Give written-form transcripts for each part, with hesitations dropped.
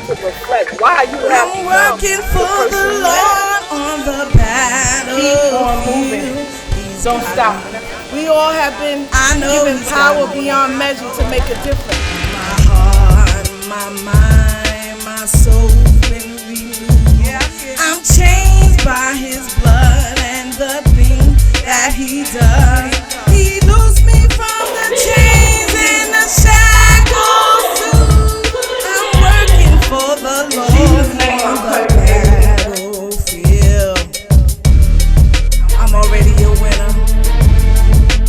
to reflect. Why you have I'm become working the for the person you Lord have. on the battle. Keep on moving. Don't stop. We all have been given power beyond measure to make a difference. My heart, my mind, my soul's been renewed. I'm changed by His blood and the thing that He does. He loosed me from the chains and the shackles too. I'm working for the Lord on the battlefield. I'm already a winner.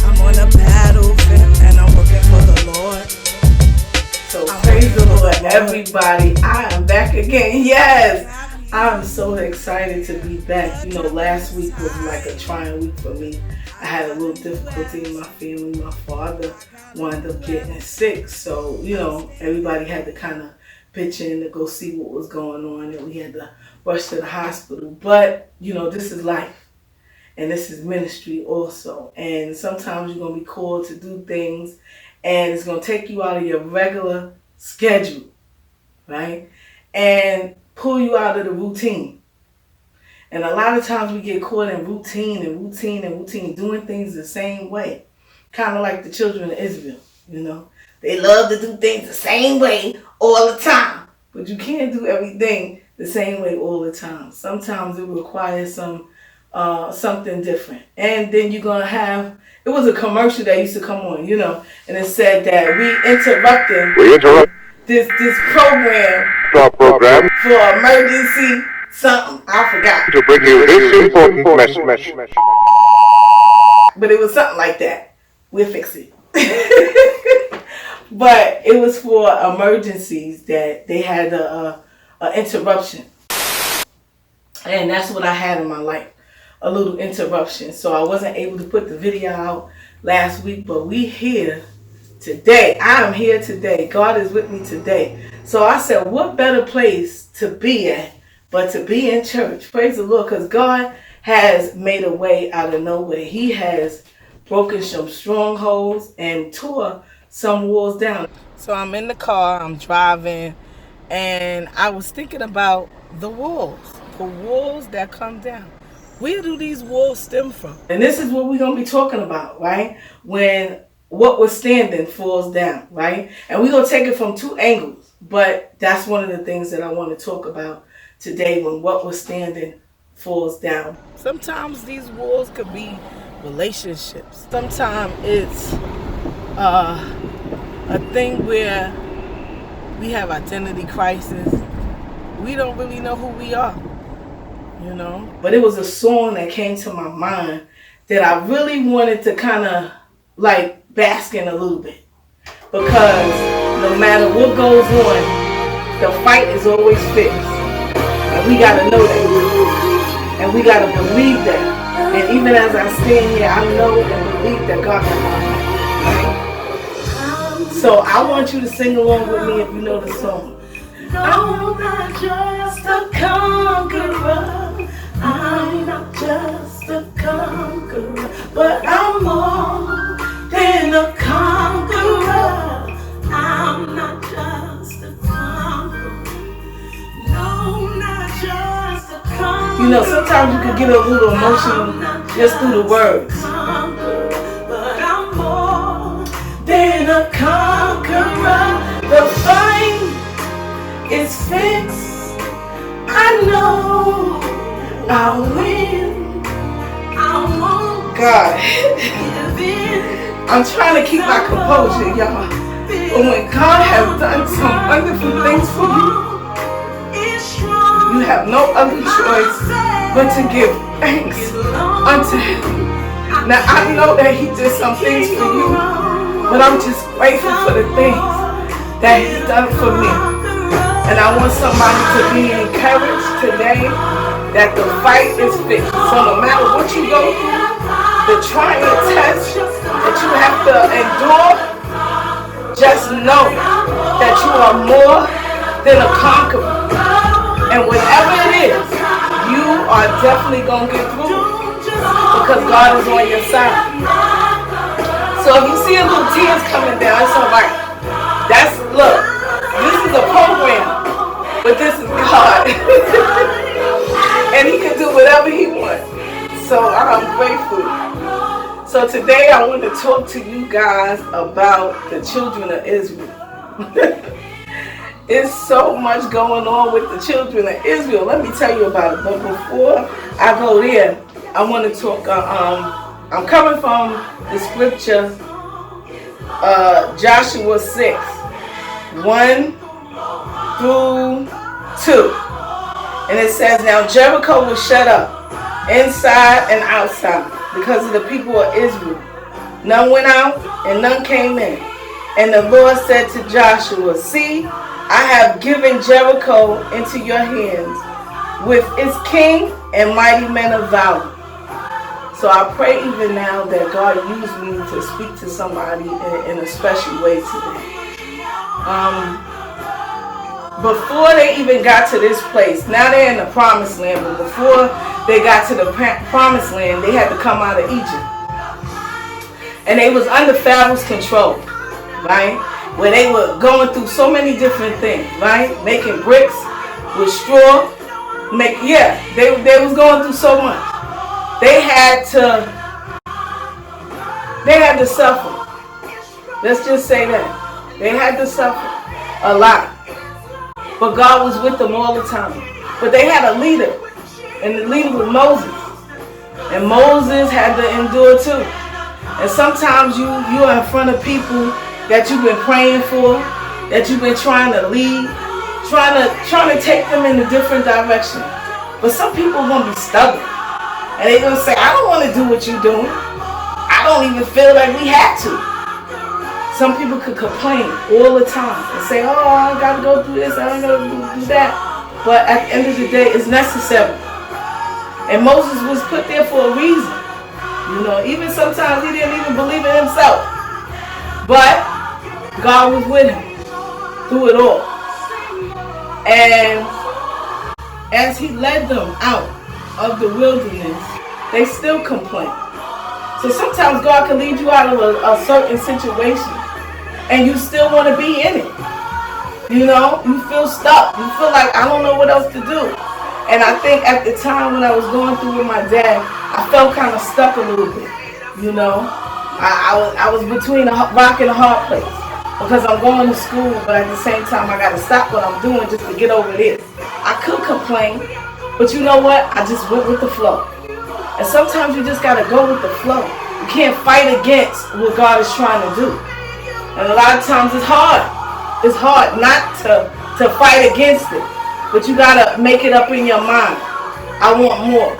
I'm on the battlefield and I'm working for the Lord. So praise the Lord, everybody. I am back again. Yes. I'm so excited to be back. You know, last week was like a trying week for me. I had a little difficulty in my family. My father wound up getting sick. So, you know, everybody had to kind of pitch in to go see what was going on. And we had to rush to the hospital. But, you know, this is life. And this is ministry also. And sometimes you're going to be called to do things. And it's going to take you out of your regular schedule. Right? And pull you out of the routine. And a lot of times we get caught in routine, doing things the same way. Kind of like the children of Israel, you know. They love to do things the same way all the time. But you can't do everything the same way all the time. Sometimes it requires something different. And then you're going to have, it was a commercial that used to come on, you know, and it said that we interrupt this program for emergency something. I forgot. To bring you this important message. But it was something like that. We'll fix it. But it was for emergencies that they had a interruption. And that's what I had in my life. A little interruption. So I wasn't able to put the video out last week, but we here today. I am here today. God is with me today. So I said, what better place to be at but to be in church? Praise the Lord, because God has made a way out of no way. He has broken some strongholds and tore some walls down. So I'm in the car, I'm driving, and I was thinking about the walls that come down. Where do these walls stem from? And this is what we're going to be talking about, right? When what was standing falls down, right? And we're going to take it from two angles. But that's one of the things that I want to talk about today, when what was standing falls down. Sometimes these walls could be relationships. Sometimes it's a thing where we have identity crisis. We don't really know who we are, you know. But it was a song that came to my mind that I really wanted to kind of like bask in a little bit. Because no matter what goes on, the fight is always fixed. And we got to know that. And we got to believe that. And even as I stand here, I know and believe that God got my back. Right? So I want you to sing along with me if you know the song. I'm not just a conqueror. I'm not just a conqueror. But I'm more than a conqueror. I'm not just a conqueror. No, not just a conqueror. You know, sometimes you can get a little emotional just through the words. But I'm more than a conqueror. The fight is fixed. I know I'll win. I won't. God. I'm trying to keep my composure, y'all. But when God has done some wonderful things for you, you have no other choice but to give thanks unto Him. Now I know that He did some things for you, but I'm just grateful for the things that He's done for me. And I want somebody to be encouraged today that the fight is fixed. So no matter what you go through, the trying test that you have to endure, just know that you are more than a conqueror. And whatever it is, you are definitely going to get through because God is on your side. So if you see a little tears coming down, it's all right. Look, this is a program But this is God. And he can do whatever he wants. So I'm grateful. So today I want to talk to you guys about the children of Israel. It's so much going on with the children of Israel. Let me tell you about it. But before I go there, I want to talk. I'm coming from the scripture, Joshua 6, 1 through 2. And it says, now Jericho was shut up, inside and outside, because of the people of Israel. None went out and none came in. And the Lord said to Joshua, see, I have given Jericho into your hands with its king and mighty men of valor. So I pray even now that God used me to speak to somebody in a special way today. Before they even got to this place, now they're in the promised land, but before they got to the promised land, they had to come out of Egypt. And they was under Pharaoh's control, right? Where they were going through so many different things, right? Making bricks with straw. They was going through so much. They had to suffer. Let's just say that. They had to suffer a lot. But God was with them all the time. But they had a leader. And the leader was Moses. And Moses had to endure too. And sometimes you are in front of people that you've been praying for, that you've been trying to lead, trying to take them in a different direction. But some people are going to be stubborn. And they're going to say, I don't want to do what you're doing. I don't even feel like we had to. Some people could complain all the time and say, oh, I got to go through this, I got to do that. But at the end of the day, it's necessary. And Moses was put there for a reason. You know, even sometimes he didn't even believe in himself. But God was with him through it all. And as he led them out of the wilderness, they still complain. So sometimes God can lead you out of a certain situation and you still want to be in it. You know, you feel stuck. You feel like I don't know what else to do. And I think at the time when I was going through with my dad, I felt kind of stuck a little bit. You know, I was between a rock and a hard place because I'm going to school, but at the same time I got to stop what I'm doing just to get over this. I could complain, but you know what? I just went with the flow. And sometimes you just got to go with the flow. You can't fight against what God is trying to do. And a lot of times it's hard. It's hard not to fight against it. But you got to make it up in your mind. I want more.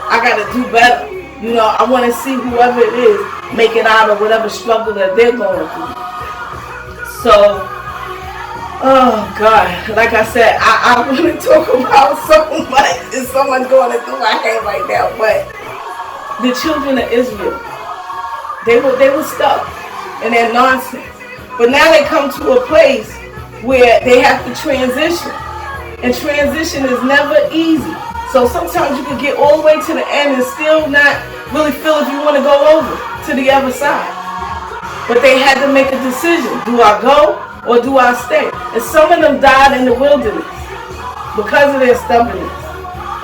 I got to do better. You know, I want to see whoever it is make it out of whatever struggle that they're going through. So, oh God, like I said, I want to talk about so much. There's so much going through my head right now. But the children of Israel, they were stuck in their nonsense. But now they come to a place where they have to transition. And transition is never easy. So sometimes you can get all the way to the end and still not really feel if you want to go over to the other side. But they had to make a decision. Do I go or do I stay? And some of them died in the wilderness because of their stubbornness.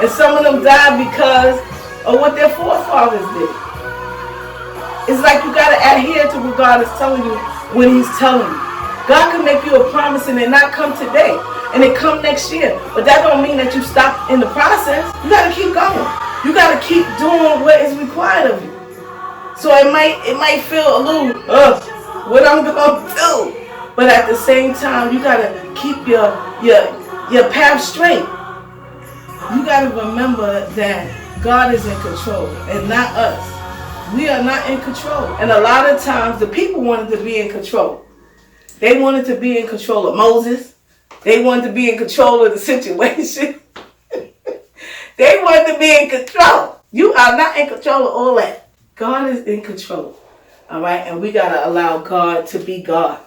And some of them died because of what their forefathers did. It's like you got to adhere to what God is telling you when he's telling you. God can make you a promise and it not come today and it come next year. But that don't mean that you stop in the process. You got to keep going. You got to keep doing what is required of you. So it might feel a little, what I'm going to do. But at the same time, you got to keep your path straight. You got to remember that God is in control and not us. We are not in control. And a lot of times the people wanted to be in control. They wanted to be in control of Moses. They wanted to be in control of the situation. They wanted to be in control. You are not in control of all that. God is in control. All right? And we got to allow God to be God.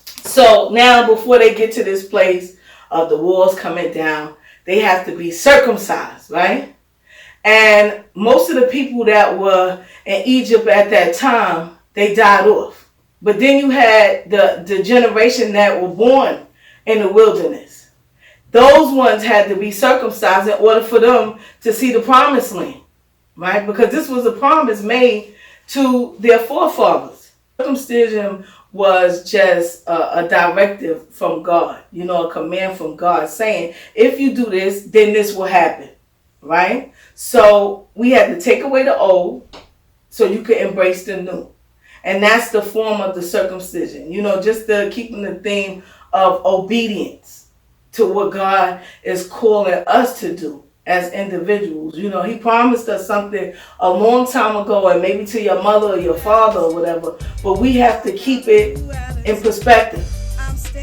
So now before they get to this place of the walls coming down, they have to be circumcised, right? And most of the people that were in Egypt at that time, they died off. But then you had the generation that were born in the wilderness. those ones had to be circumcised in order for them to see the promised land, right? Because this was a promise made to their forefathers. Circumcision was just a directive from God, a command from God saying, if you do this, then this will happen, right? So we had to take away the old so you could embrace the new. And that's the form of the circumcision, just keeping the theme of obedience to what God is calling us to do as individuals. He promised us something a long time ago, and maybe to your mother or your father or whatever, but we have to keep it in perspective,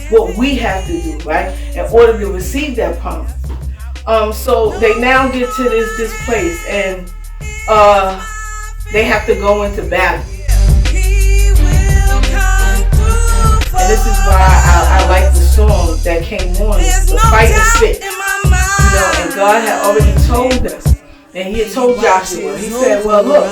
what we have to do, right, in order to receive that promise. So they now get to this place, and they have to go into battle. And this is why I like the song that came on. The fight is fit. And God had already told us. And he had told Joshua. He said, well, look,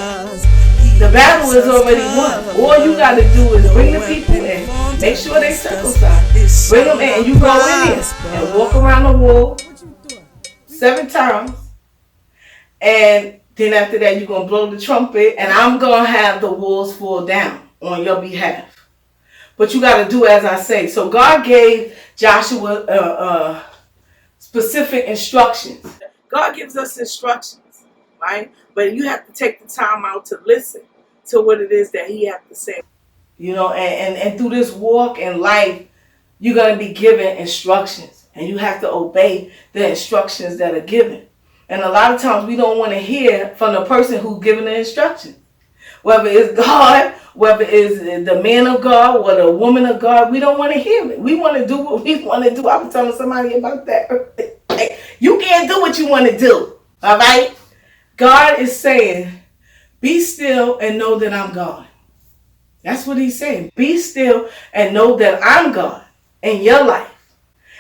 the battle is already won. All you got to do is bring the people in. Make sure they circumcised. Bring them in. And you go in there and walk around the wall 7 times. And then after that, you're going to blow the trumpet. And I'm going to have the walls fall down on your behalf. But you got to do as I say. So God gave Joshua specific instructions. God gives us instructions, right? But you have to take the time out to listen to what it is that he has to say. And through this walk in life, you're going to be given instructions. And you have to obey the instructions that are given. And a lot of times we don't want to hear from the person who's giving the instructions. Whether it's God, whether it's the man of God or the woman of God, we don't want to hear it. We want to do what we want to do. I was telling somebody about that. You can't do what you want to do. All right? God is saying, be still and know that I'm God. That's what he's saying. Be still and know that I'm God in your life.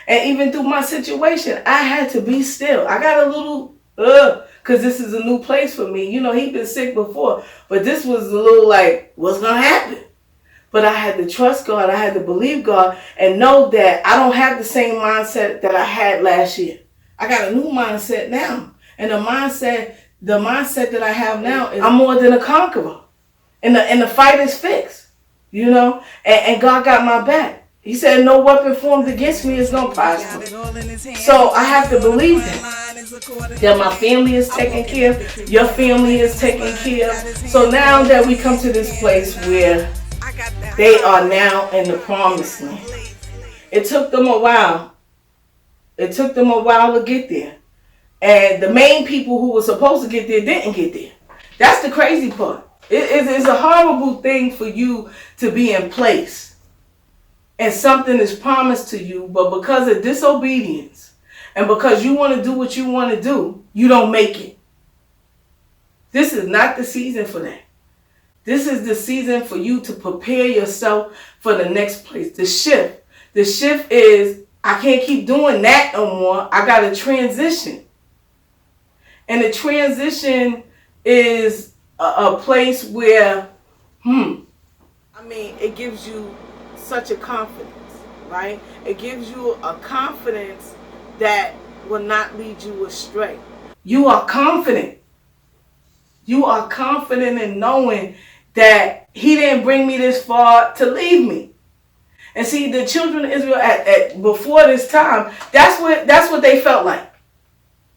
And even through my situation, I had to be still. I got a little, because this is a new place for me. He'd been sick before, but this was a little like, what's going to happen? But I had to trust God. I had to believe God and know that I don't have the same mindset that I had last year. I got a new mindset now. And the mindset that I have now is I'm more than a conqueror. And the fight is fixed, and God got my back. He said, no weapon formed against me is going to prosper. So I have to believe that my family is taken care of, your family is taken care of. So now that we come to this place where they are now in the promised land. It took them a while. It took them a while to get there. And the main people who were supposed to get there didn't get there. That's the crazy part. It's a horrible thing for you to be in place. And something is promised to you, but because of disobedience and because you want to do what you want to do, you don't make it. This is not the season for that. This is the season for you to prepare yourself for the next place. The shift. The shift is, I can't keep doing that no more. I got to transition. And the transition is a place where, it gives you such a confidence, right? It gives you a confidence that will not lead you astray. You are confident. You are confident in knowing that he didn't bring me this far to leave me. And see, the children of Israel at before this time, that's what they felt like.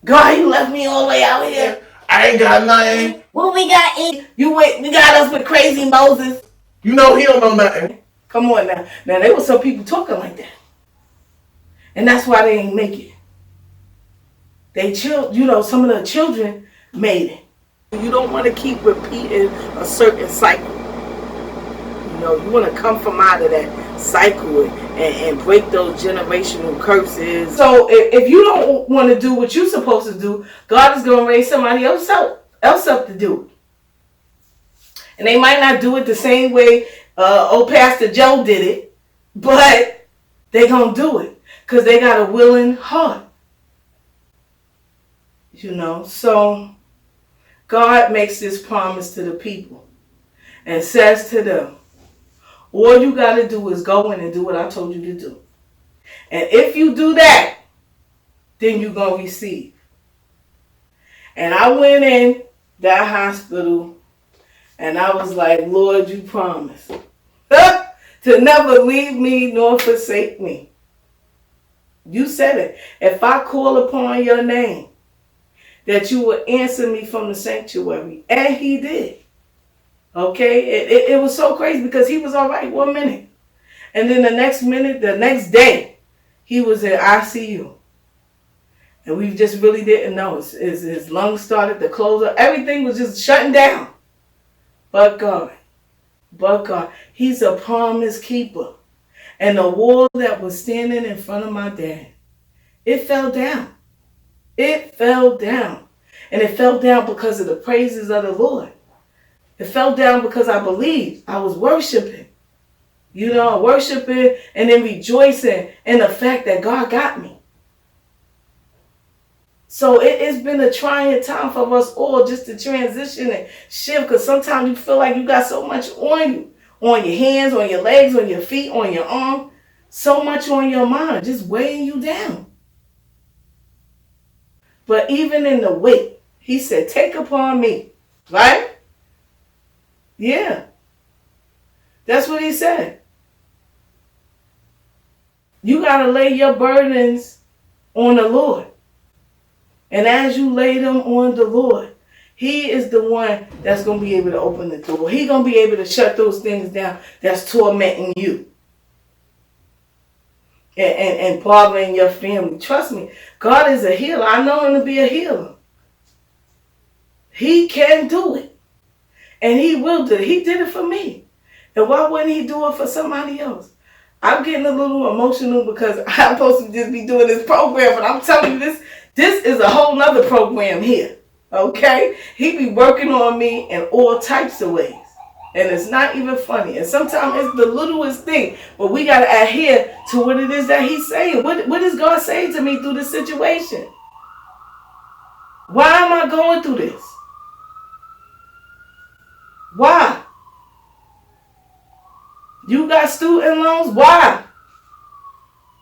God, you left me all the way out here. I ain't got nothing. What we got in? We got us with crazy Moses. He don't know nothing. Come on now. Now, there were some people talking like that. And that's why they ain't make it. Some of the children made it. You don't want to keep repeating a certain cycle. You want to come from out of that cycle and break those generational curses. So if you don't want to do what you're supposed to do, God is going to raise somebody else up to do it. And they might not do it the same way old Pastor Joe did it, but they're going to do it because they got a willing heart. So God makes this promise to the people and says to them, all you got to do is go in and do what I told you to do. And if you do that, then you're going to receive. And I went in that hospital and I was like, Lord, you promised to never leave me nor forsake me. You said it. If I call upon your name, that you would answer me from the sanctuary. And he did. Okay? It was so crazy because he was all right 1 minute. And then the next minute, the next day, he was in ICU. And we just really didn't know. His lungs started to close up. Everything was just shutting down. But God. But God. He's a promise keeper. And the wall that was standing in front of my dad, it fell down. It fell down. And it fell down because of the praises of the Lord. It fell down because I believed. I was worshiping. You know, worshiping and then rejoicing in the fact that God got me. So it's been a trying time for us all just to transition and shift, because sometimes you feel like you got so much on you. On your hands, on your legs, on your feet, on your arm. So much on your mind, just weighing you down. But even in the weight, he said, take upon me. Right? Yeah. That's what he said. You got to lay your burdens on the Lord. And as you lay them on the Lord, he is the one that's going to be able to open the door. He's going to be able to shut those things down that's tormenting you. And bothering your family. Trust me, God is a healer. I know him to be a healer. He can do it. And he will do it. He did it for me. And why wouldn't he do it for somebody else? I'm getting a little emotional because I'm supposed to just be doing this program, but I'm telling you, this is a whole nother program here. Okay? He be working on me in all types of ways. And it's not even funny. And sometimes it's the littlest thing. But we got to adhere to what it is that he's saying. What is God saying to me through this situation? Why am I going through this? Why? You got student loans? Why?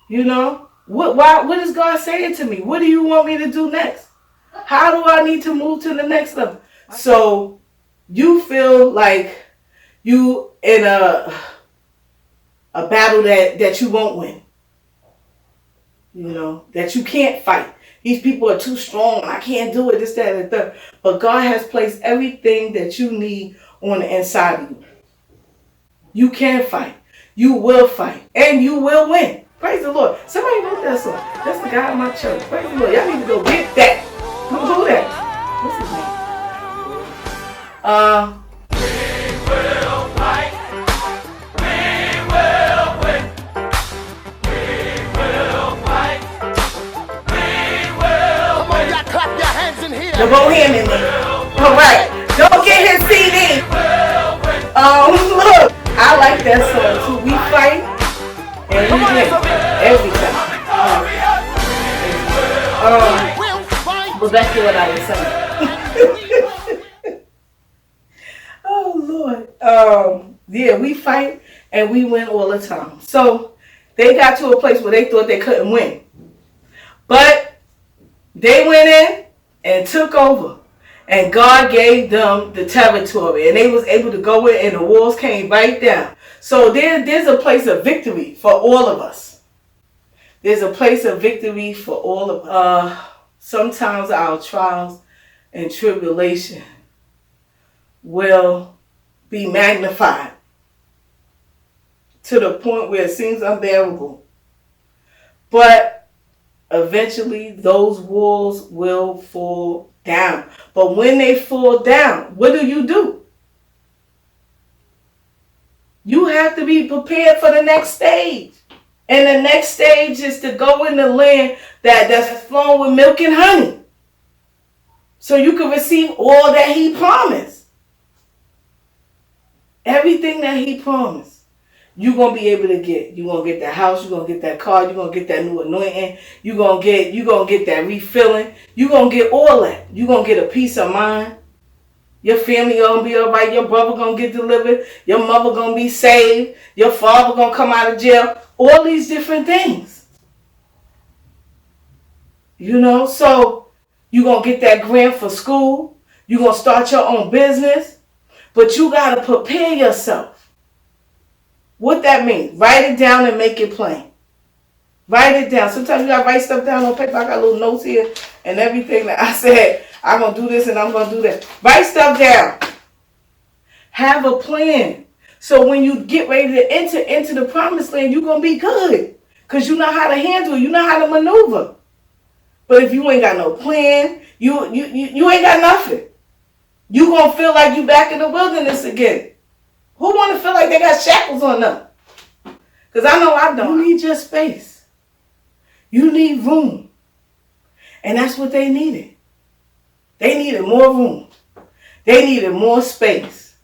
You know? What is God saying to me? What do you want me to do next? How do I need to move to the next level? So you feel like you in a battle that you won't win. You know, that you can't fight. These people are too strong. I can't do it, this, that, and the third. But God has placed everything that you need on the inside of you. You can fight. You will fight. And you will win. Praise the Lord. Somebody wrote that song. That's the guy in my church. Praise the Lord. Y'all need to go get that. Who that? What's his name? We will fight. We will win. We will fight. We will win. Come on, y'all clap your hands in here. The both hand in there. All right. Don't get his CD. Look. I like that song too. We fight and we win every time. But back to what I was saying. Oh Lord. Yeah, we fight and we win all the time. So they got to a place where they thought they couldn't win. But they went in and took over. And God gave them the territory. And they was able to go in and the walls came right down. So there's a place of victory for all of us. There's a place of victory for all of us. Sometimes our trials and tribulation will be magnified to the point where it seems unbearable. But eventually those walls will fall down. But when they fall down, what do? You have to be prepared for the next stage. And the next stage is to go in the land that's flowing with milk and honey. So you can receive all that he promised. Everything that he promised. You're going to be able to get. You're going to get that house. You're going to get that car. You're going to get that new anointing. You're going to get that refilling. You're going to get all that. You're going to get a peace of mind. Your family going to be all right. Your brother going to get delivered. Your mother going to be saved. Your father going to come out of jail. All these different things. You know, so you're going to get that grant for school. You're going to start your own business. But you got to prepare yourself. What that means, write it down and make it plain. Write it down. Sometimes you got to write stuff down on paper. I got little notes here and everything that I said, I'm going to do this and I'm going to do that. Write stuff down. Have a plan. So when you get ready to enter into the promised land, you're going to be good. Because you know how to handle it. You know how to maneuver. But if you ain't got no plan, you ain't got nothing. You going to feel like you back in the wilderness again. Who want to feel like they got shackles on them? Because I know I don't. You need your space. You need room. And that's what they needed. They needed more room. They needed more space.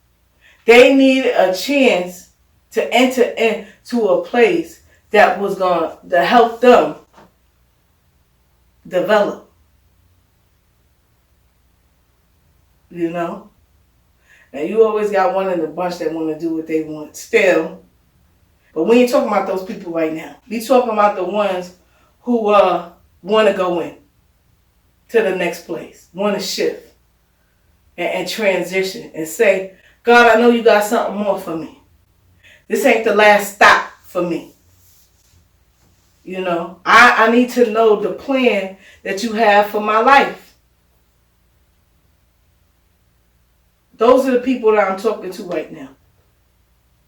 They needed a chance to enter into a place that was going to help them develop. You know? Now you always got one in the bunch that want to do what they want still. But we ain't talking about those people right now. We talking about the ones who want to go in to the next place, want to shift and transition and say, God, I know you got something more for me. This ain't the last stop for me. You know, I need to know the plan that you have for my life. Those are the people that I'm talking to right now.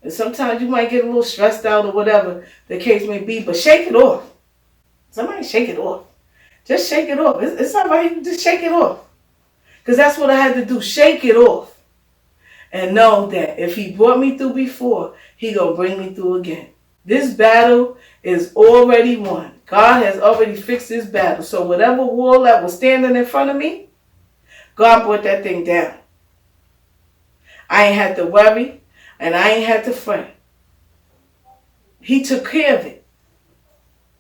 And sometimes you might get a little stressed out or whatever the case may be, but shake it off. Somebody shake it off. Just shake it off. It's all right. Just shake it off. Because that's what I had to do. Shake it off. And know that if he brought me through before, he going to bring me through again. This battle is already won. God has already fixed this battle. So whatever wall that was standing in front of me, God brought that thing down. I ain't had to worry and I ain't had to fret. He took care of it.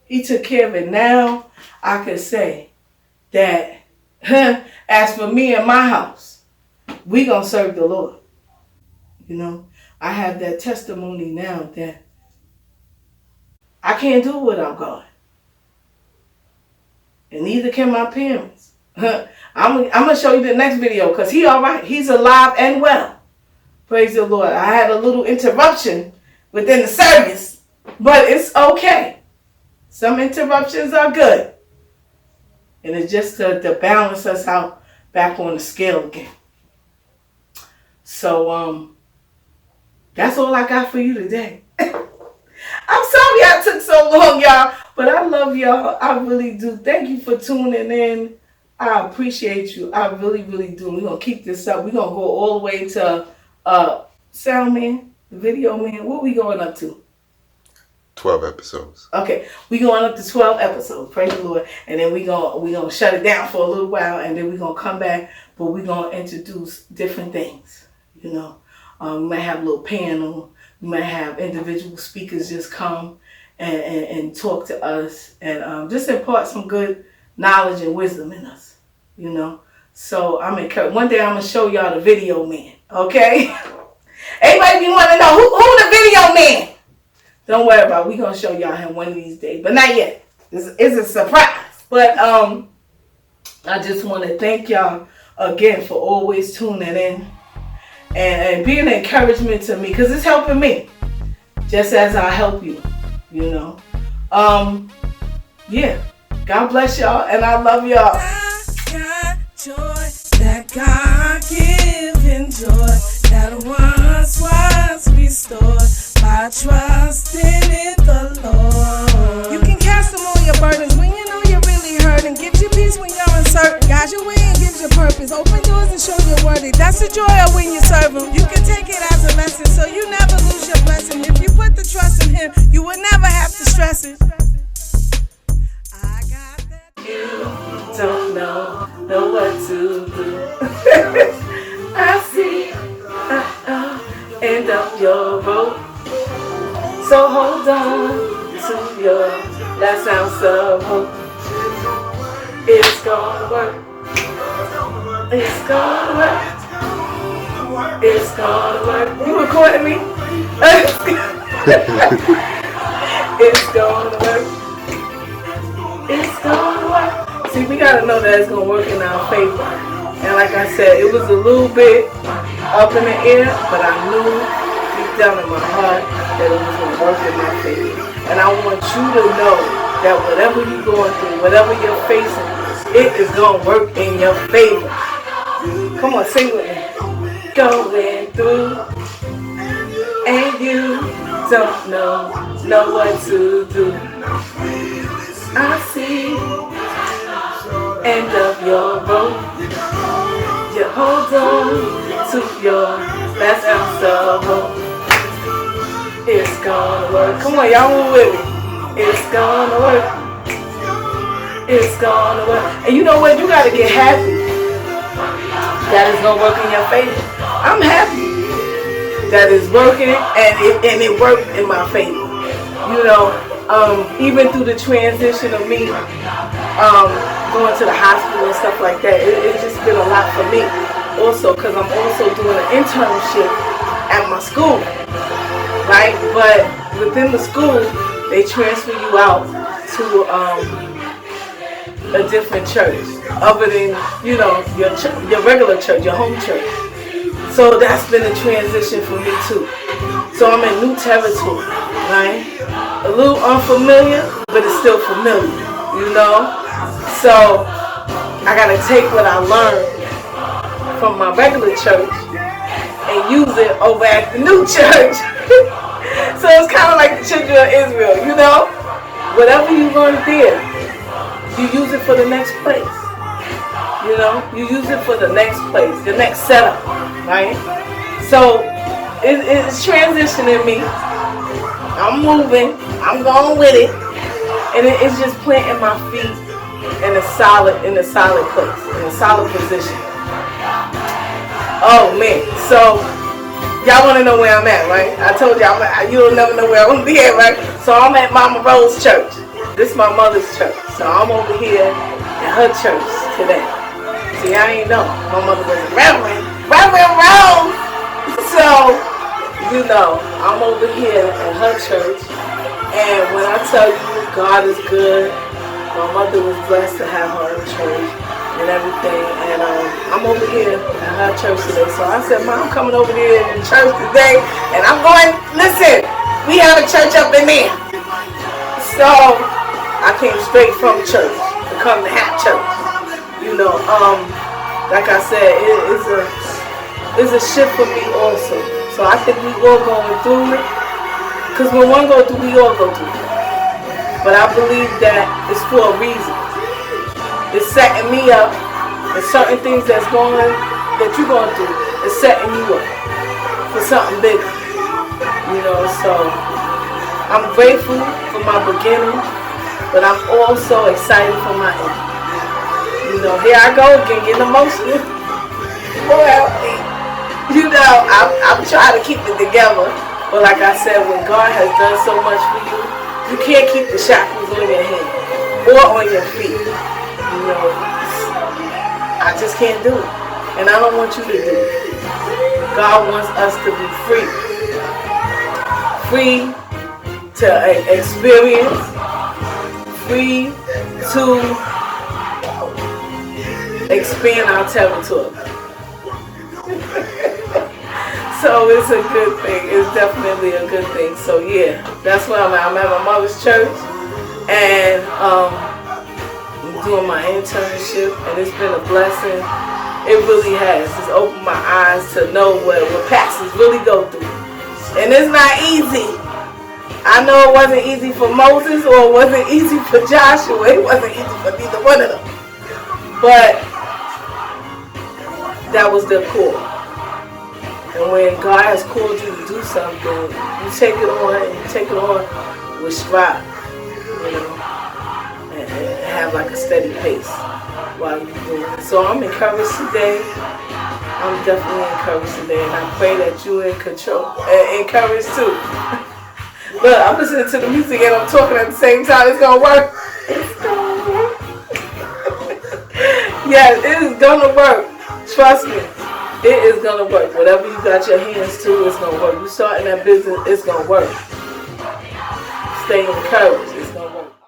He took care of it. Now I can say that as for me and my house, we going to serve the Lord. You know, I have that testimony now that I can't do it without God. And neither can my parents. I'm going to show you the next video because he all right. He's alive and well. Praise the Lord. I had a little interruption within the service, but it's okay. Some interruptions are good. And it's just to balance us out back on the scale again. So, that's all I got for you today. I'm sorry I took so long, y'all. But I love y'all. I really do. Thank you for tuning in. I appreciate you. I really, really do. We're going to keep this up. We're going to go all the way to Sound Man, the Video Man. What are we going up to? 12 episodes. Okay. We're going up to 12 episodes. Praise the Lord. And then we're gonna shut it down for a little while. And then we're going to come back. But we're going to introduce different things. You know. We might have a little panel. We might have individual speakers just come and talk to us and just impart some good knowledge and wisdom in us, you know. So I'm encouraged. One day I'm going to show y'all the Video Man, okay? Everybody be wanting to know who the Video Man? Don't worry about it. We're going to show y'all him one of these days, but not yet. This is a surprise. But I just want to thank y'all again for always tuning in. And being an encouragement to me, because it's helping me, just as I help you, you know. Yeah. God bless y'all, and I love y'all. I got joy that God given joy that once was restored by trusting in the Lord. You can cast them all your burdens when you know you're really hurting. Gives you peace when you're uncertain. Guides your way and gives you purpose. Open doors and show you're worthy. That's the joy of when you serve Him. You can take it as a lesson so you never lose your blessing. If you put the trust in Him, you will never have to stress it. I got that. You don't know what to do. I see end up your rope. So hold on to your last ounce of hope. It's gonna work. It's gonna work. It's gonna work. You recording me? It's gonna work. It's gonna work. See, we gotta know that it's gonna work in our favor. And like I said, it was a little bit up in the air, but I knew deep down in my heart that it was gonna work in my favor. And I want you to know that whatever you're going through, whatever you're facing, it is gonna work in your favor. Come on, sing with me. Going through, and you don't know what to do. I see end of your rope. You hold on to your last ounce of hope. It's gonna work. Come on, y'all move with me. It's gonna work. It's gonna work. And you know what? You gotta get happy that it's gonna work in your favor. I'm happy that it's working, and it worked in my favor. You know, even through the transition of me going to the hospital and stuff like that, it's just been a lot for me. Also, because I'm also doing an internship at my school, right? But within the school, they transfer you out to a different church, other than, you know, your regular church, your home church. So that's been a transition for me too. So I'm in new territory, right? A little unfamiliar, but it's still familiar, you know? So I gotta take what I learned from my regular church and use it over at the new church. So it's kind of like the children of Israel, you know? Whatever you learn there, you use it for the next place. You know, you use it for the next place, the next setup, right? So it's transitioning me. I'm moving. I'm going with it, and it's just planting my feet in a solid place, in a solid position. Oh man! So y'all want to know where I'm at, right? I told y'all you'll never know where I'm gonna be at, right? So I'm at Mama Rose Church. This is my mother's church. So I'm over here at her church today. See, I ain't know. My mother was a Reverend Rose. So, you know, I'm over here at her church. And when I tell you God is good, my mother was blessed to have her in church and everything. And I'm over here at her church today. So I said, Mom, I'm coming over here in church today. And I'm going, listen, we have a church up in there. So I came straight from church to come to have church. You know, like I said, it's a shift for me also. So I think we all going through it. Because when one go through, we all go through it. But I believe that it's for a reason. It's setting me up, and certain things that you're going through is setting you up for something bigger. You know, so I'm grateful for my beginning, but I'm also excited for my end. You know, here I go again, getting emotional. Well, you know, I'm trying to keep it together. But like I said, when God has done so much for you, you can't keep the shackles on your hand or on your feet. You know, I just can't do it. And I don't want you to do it. God wants us to be free. Free to experience. Free to expand our territory. So it's a good thing. It's definitely a good thing. So yeah, that's where I'm at. I'm at my mother's church, and I'm doing my internship, and it's been a blessing. It really has. It's opened my eyes to know what pastors really go through. And it's not easy. I know it wasn't easy for Moses, or it wasn't easy for Joshua. It wasn't easy for neither one of them. But that was their call. And when God has called you to do something, you take it on, and you take it on with strive, you know, and have like a steady pace while you do it. So I'm encouraged today. I'm definitely encouraged today, and I pray that you're in control, encouraged too. Look, I'm listening to the music and I'm talking at the same time. It's gonna work. It's gonna work. Yes, it is gonna work. Trust me. It is going to work. Whatever you got your hands to, it's going to work. You starting that business, it's going to work. Stay encouraged.